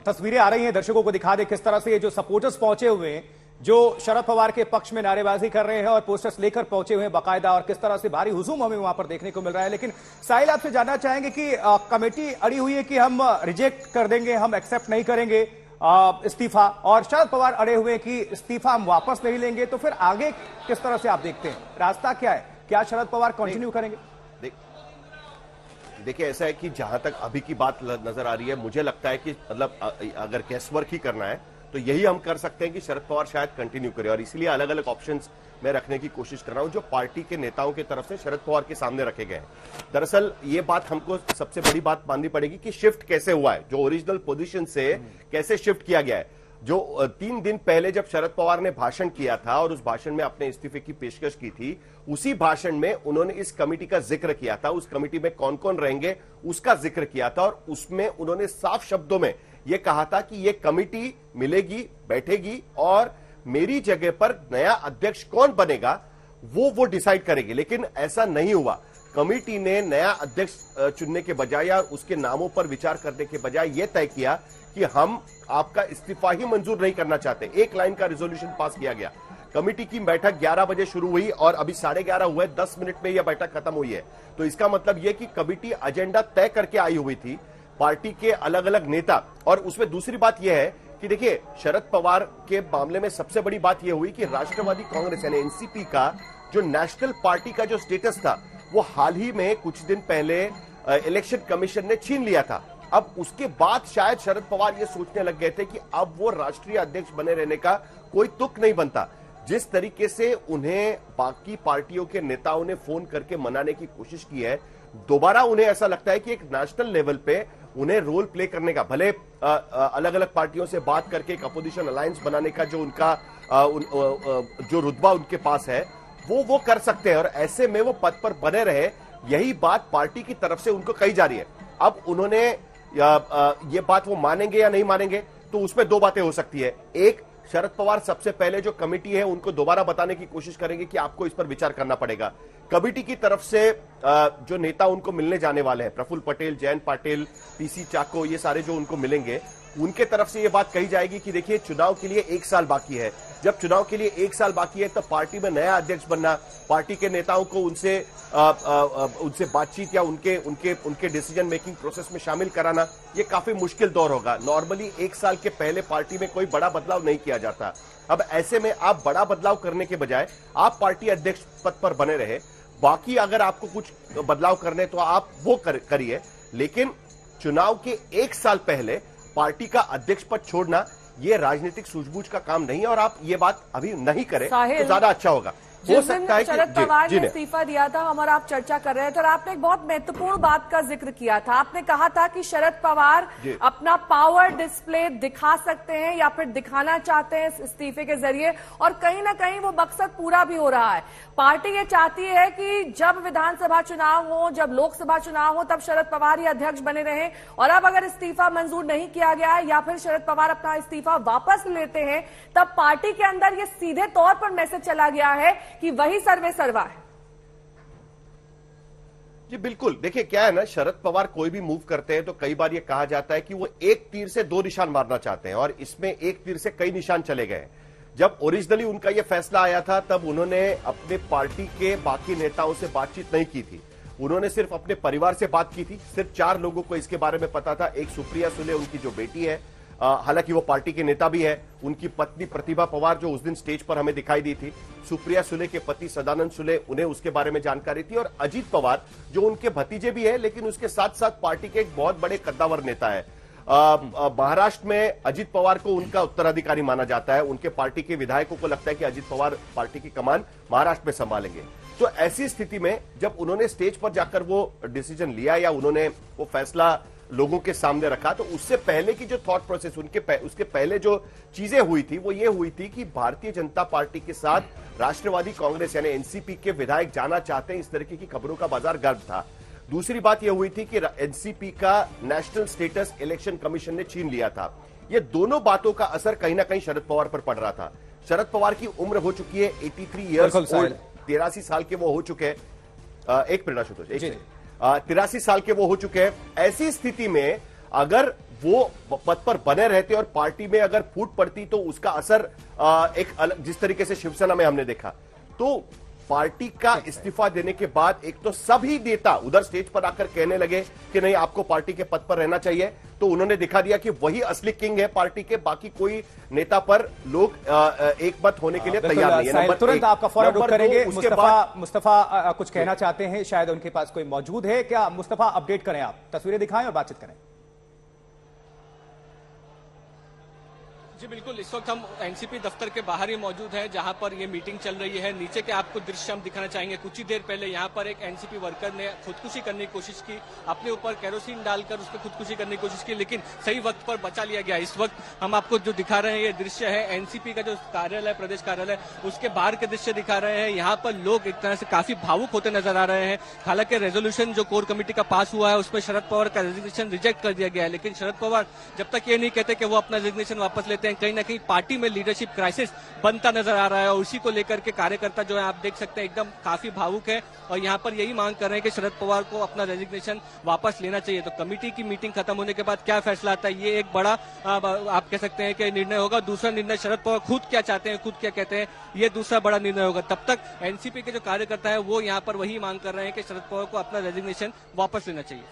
तस्वीरें आ रही हैं, दर्शकों को दिखा दे किस तरह से ये जो सपोर्टर्स पहुंचे हुए हैं, जो शरद पवार के पक्ष में नारेबाजी कर रहे हैं और पोस्टर्स लेकर पहुंचे हुए हैं बाकायदा, और किस तरह से भारी हुजूम हमें वहां पर देखने को मिल रहा है। लेकिन साहिल, आपसे जानना चाहेंगे कि कमेटी अड़ी हुई है कि हम रिजेक्ट कर देंगे, हम एक्सेप्ट नहीं करेंगे इस्तीफा, और शरद पवार अड़े हुए कि इस्तीफा हम वापस नहीं लेंगे, तो फिर आगे किस तरह से आप देखते हैं, रास्ता क्या है? क्या शरद पवार कंटिन्यू करेंगे? देखिए, ऐसा है कि जहां तक अभी की बात नजर आ रही है, मुझे लगता है कि मतलब अगर गैसवर्क ही करना है तो यही हम कर सकते हैं कि शरद पवार शायद कंटिन्यू करें, और इसीलिए अलग अलग ऑप्शंस मैं रखने की कोशिश कर रहा हूं जो पार्टी के नेताओं की तरफ से शरद पवार के सामने रखे गए हैं। दरअसल ये बात हमको सबसे बड़ी बात माननी पड़ेगी कि शिफ्ट कैसे हुआ है, जो ओरिजिनल पोजीशन से कैसे शिफ्ट किया गया है। जो 3 दिन पहले जब शरद पवार ने भाषण किया था और उस भाषण में अपने इस्तीफे की पेशकश की थी, उसी भाषण में उन्होंने इस कमेटी का जिक्र किया था, उस कमेटी में कौन कौन रहेंगे उसका जिक्र किया था, और उसमें उन्होंने साफ शब्दों में यह कहा था कि यह कमेटी मिलेगी, बैठेगी, और मेरी जगह पर नया अध्यक्ष कौन बनेगा वो डिसाइड करेगी। लेकिन ऐसा नहीं हुआ। कमेटी ने नया अध्यक्ष चुनने के बजाय या उसके नामों पर विचार करने के बजाय यह तय किया कि हम आपका इस्तीफा ही मंजूर नहीं करना चाहते। एक लाइन का रिजोल्यूशन पास किया गया। कमेटी की बैठक 11 बजे शुरू हुई और अभी 11:30 हुए, 10 मिनट में यह बैठक खत्म हुई है। तो इसका मतलब यह कि कमेटी एजेंडा तय करके आई हुई थी, पार्टी के अलग अलग नेता। और उसमें दूसरी बात यह है कि देखिए, शरद पवार के मामले में सबसे बड़ी बात यह हुई कि राष्ट्रवादी कांग्रेस यानी एनसीपी का जो नेशनल पार्टी का जो स्टेटस था, वो हाल ही में कुछ दिन पहले इलेक्शन कमीशन ने छीन लिया था। अब उसके बाद शायद शरद पवार ये सोचने लग गए थे कि अब वो राष्ट्रीय अध्यक्ष बने रहने का कोई तुक नहीं बनता। जिस तरीके से उन्हें बाकी पार्टियों के नेताओं ने फोन करके मनाने की कोशिश की है, दोबारा उन्हें ऐसा लगता है कि एक नेशनल लेवल पे उन्हें रोल प्ले करने का, भले अलग अलग पार्टियों से बात करके एक अपोजिशन अलायंस बनाने का जो उनका जो रुतबा उनके पास है, वो कर सकते हैं, और ऐसे में वो पद पर बने रहे। यही बात पार्टी की तरफ से उनको कही जा रही है। अब उन्होंने ये बात वो मानेंगे या नहीं मानेंगे, तो उसमें 2 बातें हो सकती है। एक, शरद पवार सबसे पहले जो कमेटी है उनको दोबारा बताने की कोशिश करेंगे कि आपको इस पर विचार करना पड़ेगा। कमेटी की तरफ से जो नेता उनको मिलने जाने वाले हैं, प्रफुल्ल पटेल, जयंत पाटिल, पीसी चाको, ये सारे जो उनको मिलेंगे, उनके तरफ से ये बात कही जाएगी कि देखिए, चुनाव के लिए 1 साल बाकी है। जब चुनाव के लिए 1 साल बाकी है तब पार्टी में नया अध्यक्ष बनना, पार्टी के नेताओं को उनसे बातचीत या उनके डिसीजन मेकिंग प्रोसेस में शामिल कराना, ये काफी मुश्किल दौर होगा। नॉर्मली 1 साल के पहले पार्टी में कोई बड़ा बदलाव नहीं किया जाता। अब ऐसे में आप बड़ा बदलाव करने के बजाय आप पार्टी अध्यक्ष पद पर बने रहे, बाकी अगर आपको कुछ बदलाव करने तो आप वो करिए, लेकिन चुनाव के 1 साल पहले पार्टी का अध्यक्ष पद छोड़ना ये राजनीतिक सूझबूझ का काम नहीं है, और आप ये बात अभी नहीं करें तो ज्यादा अच्छा होगा। हो सकता है कि शरद पवार ने इस्तीफा दिया था, हम और आप चर्चा कर रहे थे, और आपने एक बहुत महत्वपूर्ण बात का जिक्र किया था। आपने कहा था कि शरद पवार अपना पावर डिस्प्ले दिखा सकते हैं या फिर दिखाना चाहते हैं इस इस्तीफे के जरिए, और कहीं ना कहीं वो मकसद पूरा भी हो रहा है। पार्टी ये चाहती है कि जब विधानसभा चुनाव हो, जब लोकसभा चुनाव हो, तब शरद पवार ही अध्यक्ष बने रहे, और अब अगर इस्तीफा मंजूर नहीं किया गया है या फिर शरद पवार अपना इस्तीफा वापस लेते हैं, तब पार्टी के अंदर ये सीधे तौर पर मैसेज चला गया है कि वही सर्वे सर्वा है। जी बिल्कुल। देखिए, क्या है ना, शरद पवार कोई भी मूव करते हैं तो कई बार ये कहा जाता है कि वो एक तीर से 2 निशान मारना चाहते हैं, और इसमें एक तीर से कई निशान चले गए। जब ओरिजिनली उनका यह फैसला आया था तब उन्होंने अपने पार्टी के बाकी नेताओं से बातचीत नहीं की थी, उन्होंने सिर्फ अपने परिवार से बात की थी। सिर्फ 4 लोगों को इसके बारे में पता था। एक सुप्रिया सुले, उनकी जो बेटी है, हालांकि वो पार्टी के नेता भी है, उनकी पत्नी प्रतिभा पवार जो उस दिन स्टेज पर हमें दिखाई दी थी, सुप्रिया सुले के पति सदानंद सुले, उन्हें उसके बारे में जानकारी थी, और अजीत पवार जो उनके भतीजे भी है लेकिन उसके साथ साथ पार्टी के एक बहुत बड़े कद्दावर नेता है। महाराष्ट्र में अजीत पवार को उनका उत्तराधिकारी माना जाता है। उनके पार्टी के विधायकों को लगता है कि अजीत पवार पार्टी की कमान महाराष्ट्र में संभालेंगे। तो ऐसी स्थिति में जब उन्होंने स्टेज पर जाकर वो डिसीजन लिया या उन्होंने वो फैसला लोगों के सामने रखा, तो उससे पहले की जो थॉट प्रोसेस उसके पहले जो चीजें हुई थी वो ये हुई थी कि भारतीय जनता पार्टी के साथ राष्ट्रवादी कांग्रेस यानी एनसीपी के विधायक जाना चाहते हैं, इस तरीके की खबरों का बाजार गर्म था। दूसरी बात यह हुई थी कि एनसीपी का नेशनल स्टेटस इलेक्शन कमीशन ने छीन लिया था। ये दोनों बातों का असर कहीं ना कहीं शरद पवार पर पड़ रहा था। शरद पवार की उम्र हो चुकी है 83 ईयर्स ओल्ड, 83 साल के वो हो चुके हैं। एक मिनट, 83 साल के वो हो चुके हैं। ऐसी स्थिति में अगर वो पद पर बने रहते और पार्टी में अगर फूट पड़ती तो उसका असर एक अलग, जिस तरीके से शिवसेना में हमने देखा, तो पार्टी का इस्तीफा देने के बाद एक तो सभी नेता उधर स्टेज पर आकर कहने लगे कि नहीं, आपको पार्टी के पद पर रहना चाहिए, तो उन्होंने दिखा दिया कि वही असली किंग है पार्टी के, बाकी कोई नेता पर लोग एक मत होने के लिए तैयार नहीं है। तुरंत आपका फौरन रुख करेंगे। मुस्तफा मुस्तफा कुछ कहना चाहते हैं, शायद उनके पास कोई मौजूद है क्या? मुस्तफा अपडेट करें, आप तस्वीरें दिखाएं और बातचीत करें। जी बिल्कुल, इस वक्त हम एनसीपी दफ्तर के बाहर ही मौजूद हैं, जहां पर ये मीटिंग चल रही है। नीचे के आपको दृश्य हम दिखाना चाहेंगे। कुछ ही देर पहले यहां पर एक एनसीपी वर्कर ने खुदकुशी करने की कोशिश की, अपने ऊपर केरोसिन डालकर उसको खुदकुशी करने की कोशिश की, लेकिन सही वक्त पर बचा लिया गया। इस वक्त हम आपको जो दिखा रहे हैं ये दृश्य है एनसीपी का जो कार्यालय, प्रदेश कार्यालय, उसके बाहर के दृश्य दिखा रहे हैं। यहाँ पर लोग एक तरह से काफी भावुक होते नजर आ रहे हैं। हालांकि रेजोल्यूशन जो कोर कमेटी का पास हुआ है उसमें शरद पवार का रेजिग्नेशन रिजेक्ट कर दिया गया है, लेकिन शरद पवार जब तक ये नहीं कहते कि वो अपना रेजिग्नेशन वापस लेते हैं, कहीं ना कहीं पार्टी में लीडरशिप क्राइसिस बनता नजर आ रहा है। और उसी को लेकर के कार्यकर्ता जो है आप देख सकते हैं एकदम काफी भावुक है और यहाँ पर यही मांग कर रहे हैं कि शरद पवार को अपना रेजिग्नेशन वापस लेना चाहिए। तो कमेटी की मीटिंग खत्म होने के बाद क्या फैसला आता है, ये एक बड़ा आप कह सकते हैं कि निर्णय होगा। दूसरा निर्णय शरद पवार खुद क्या चाहते हैं, खुद क्या कहते हैं, ये दूसरा बड़ा निर्णय होगा। तब तक एनसीपी के जो कार्यकर्ता है वो यहाँ पर वही मांग कर रहे हैं कि शरद पवार को अपना रेजिग्नेशन वापस लेना चाहिए।